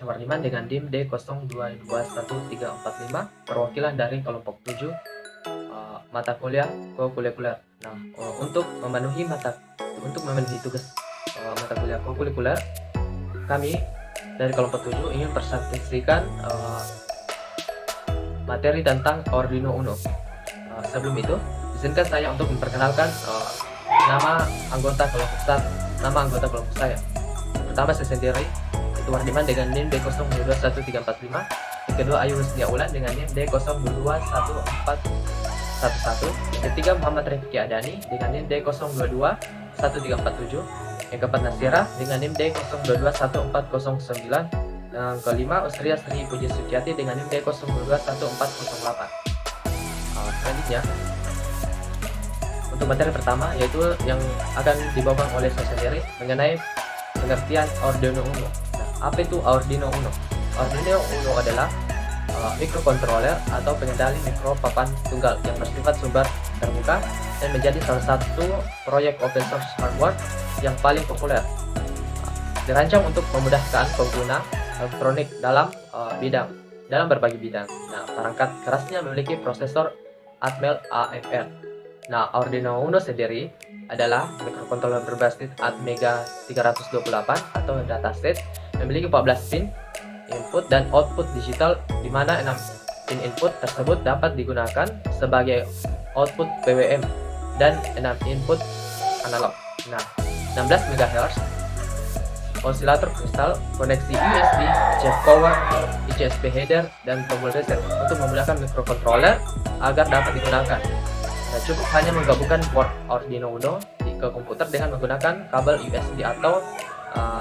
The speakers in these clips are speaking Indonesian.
nomor 5 dengan DIM D022135 perwakilan dari kelompok 7 mata kuliah kokurikuler. Nah, untuk memenuhi tugas mata kuliah kokurikuler, kami dari kelompok 7 ingin presentasikan materi tentang Arduino Uno. Sebelum itu, izinkan saya untuk memperkenalkan nama anggota kelompok saya. Pertama, saya sendiri, itu Wardiman dengan NIM D021345. Yang kedua, Ayu Rusdia Ulan dengan NIM D021411. Yang ketiga, Muhammad Rifki Adani dengan NIM D022347. Yang keempat, Nasira dengan NIM D021409. Yang kelima, Usria Sri Puji Suciati dengan NIM D021408. Selanjutnya, untuk materi pertama, yaitu yang akan dibawakan oleh saya sendiri mengenai pengertian Arduino Uno. Nah, apa itu Arduino Uno? Arduino Uno adalah microcontroller atau pengendali mikro papan tunggal yang bersifat sumber terbuka dan menjadi salah satu proyek open source hardware yang paling populer. Dirancang untuk memudahkan pengguna elektronik dalam berbagai bidang. Nah, perangkat kerasnya memiliki prosesor Atmel AFR. Nah, Arduino Uno sendiri adalah microcontroller berbasis Atmega 328 atau datastate, memiliki 14 pin input dan output digital, di mana 6 pin input tersebut dapat digunakan sebagai output PWM dan 6 input analog. Nah, 16 MHz osilator kristal, koneksi USB, jack power, ICSP header, dan tombol reset untuk memudahkan microcontroller agar dapat digunakan. Nah, cukup hanya menggabungkan port Arduino Uno ke komputer dengan menggunakan kabel USB atau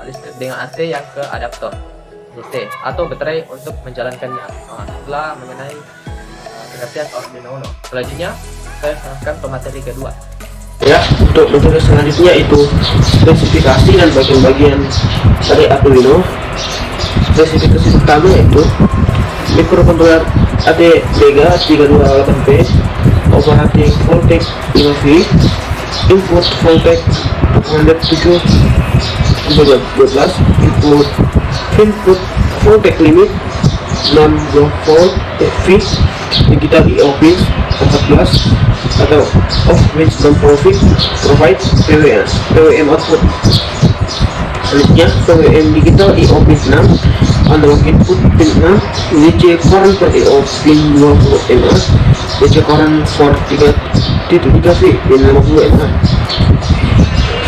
listrik dengan AC yang ke adaptor DC atau baterai untuk menjalankannya. Itulah mengenai pengertian Arduino Uno. Selanjutnya, saya serahkan ke materi kedua. Ya, untuk metode selanjutnya itu spesifikasi dan bagian-bagian dari Arduino. Spesifikasi pertama itu microcontroller ATmega 328P, operating voltage 5V, input voltage 207/12, input voltage limit 60 V, digital I/O pins 14 atau of which non-profit provide PWM output. Selanjutnya, PWM digital I/O pin 6, analog input pin 6, DC current per I/O pin 20 mA, DC current for 3.3V pin 50 mA,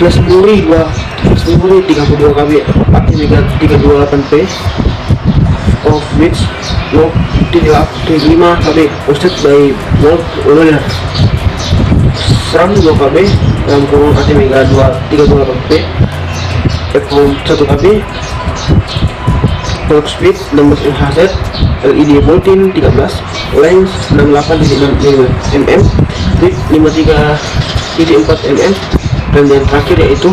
flash memory 32 KB Atmega 328P, of which 5 KB offset by volt loader, RAM 2 KB dalam kurung Atmega 328P, EEPROM 1 KB, clock speed 16 MHz, LED voltin 13, length 68,6 mm, width 53,4 mm, dan yang terakhir yaitu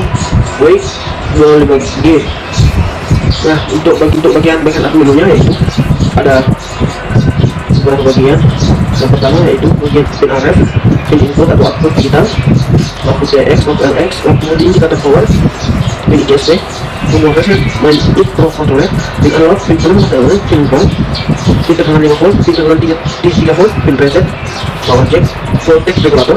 weight 25 G. Nah, untuk bagian Arduino-nya yaitu ada beberapa bagian. Yang pertama yaitu bagian pin RF, pin input atau output digital, output TX, output LX, output indikator power, pin ICSP, tombol reset, main microcontroller, pin analog, pin penemu, pin ground, pin tekanan 5 volt, pin tekanan 3 volt, pin reset, power jack, voltage regulator,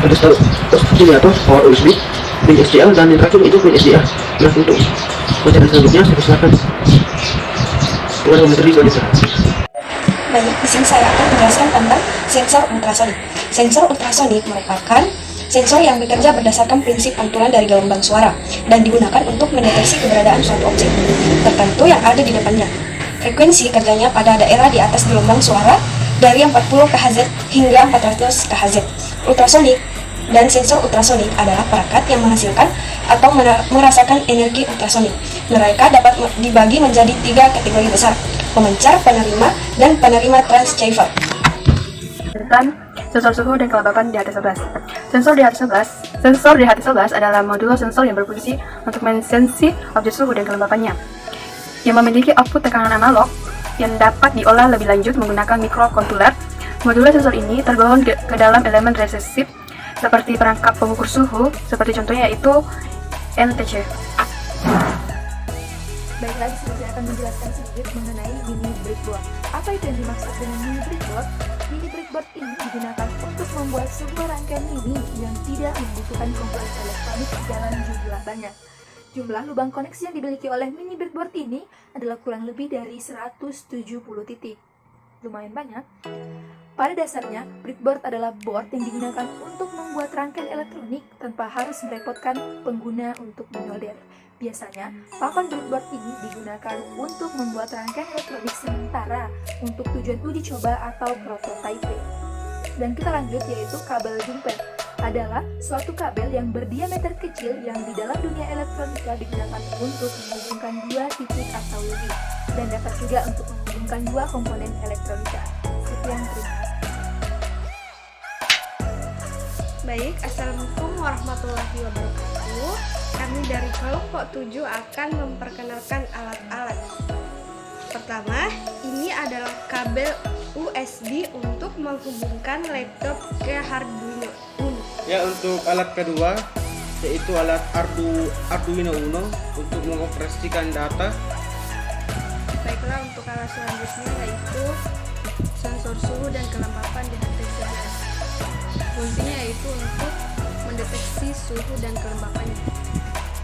ada oscillator, power USB, pin SDA, dan yang terakhir itu pin SDA. Nah, untuk materi selanjutnya saya persilakan kepada materi selanjutnya. Baik, di sini saya akan menjelaskan tentang sensor ultrasonik. Sensor ultrasonik merupakan sensor yang bekerja berdasarkan prinsip pantulan dari gelombang suara dan digunakan untuk mendeteksi keberadaan suatu objek tertentu yang ada di depannya. Frekuensi kerjanya pada daerah di atas gelombang suara dari 40 kHz hingga 400 kHz. Ultrasonik dan sensor ultrasonik adalah perangkat yang menghasilkan atau merasakan energi ultrasonik. Mereka dapat dibagi menjadi 3 kategori besar: pemancar, penerima, dan penerima transceiver. Tentang sensor suhu dan kelembapan di HT11. Sensor di HT11 adalah modul sensor yang berfungsi untuk mensensi objek suhu dan kelembapannya, yang memiliki output tekanan analog yang dapat diolah lebih lanjut menggunakan microcontroller. Modul sensor ini tergolong ke dalam elemen resesif seperti perangkat pengukur suhu, seperti contohnya yaitu NTC. Baik, Selanjutnya di sini saya akan menjelaskan sedikit mengenai mini breadboard. Apa itu yang dimaksud dengan mini breadboard? Mini breadboard ini digunakan untuk membuat sebuah rangkaian mini yang tidak membutuhkan komponen elektronik dalam jumlah banyak. Jumlah lubang koneksi yang dimiliki oleh mini breadboard ini adalah kurang lebih dari 170 titik. Lumayan banyak. Pada dasarnya, breadboard adalah board yang digunakan untuk membuat rangkaian elektronik tanpa harus merepotkan pengguna untuk menyolder. Biasanya, papan breadboard ini digunakan untuk membuat rangkaian elektronik sementara untuk tujuan uji coba atau prototype. Dan kita lanjut, yaitu kabel jumper. Adalah suatu kabel yang berdiameter kecil yang di dalam dunia elektronika digunakan untuk menghubungkan dua titik atau lebih, dan dapat juga untuk menghubungkan dua komponen elektronika. Sekian, terima kasih. Baik, Assalamualaikum warahmatullahi wabarakatuh. Kami dari kelompok 7 akan memperkenalkan alat-alat. Pertama, ini adalah kabel USB untuk menghubungkan laptop ke Arduino Uno. Ya, untuk alat kedua yaitu alat Arduino Uno untuk mengoperasikan data. Baiklah, untuk alat selanjutnya yaitu sensor suhu dan kelembapan di lantai 11. Fungsinya yaitu untuk mendeteksi suhu dan kelembapannya.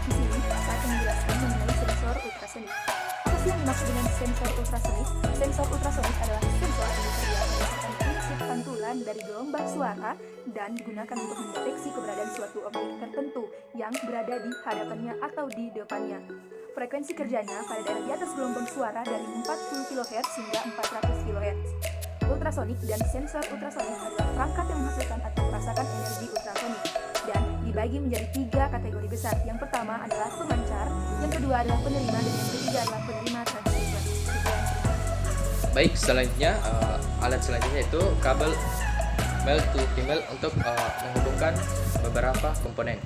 Di sini, saya akan menjelaskan mengenai sensor ultrasonik. Apa sih yang dimaksud dengan sensor ultrasonik? Sensor ultrasonik adalah sensor yang tersedia berdasarkan prinsip pantulan dari gelombang suara dan digunakan untuk mendeteksi keberadaan suatu objek tertentu yang berada di hadapannya atau di depannya. Frekuensi kerjanya pada daerah di atas gelombang suara dari 40 kHz hingga 400 kHz. Ultrasonik dan sensor ultrasonik adalah perangkat yang menghasilkan atau merasakan energi ultrasonik dan dibagi menjadi 3 kategori besar. Yang pertama adalah pemancar, yang kedua adalah penerima, dan yang ketiga adalah penerima transceiver. Baik, selanjutnya alat selanjutnya itu kabel male to female untuk menghubungkan beberapa komponen.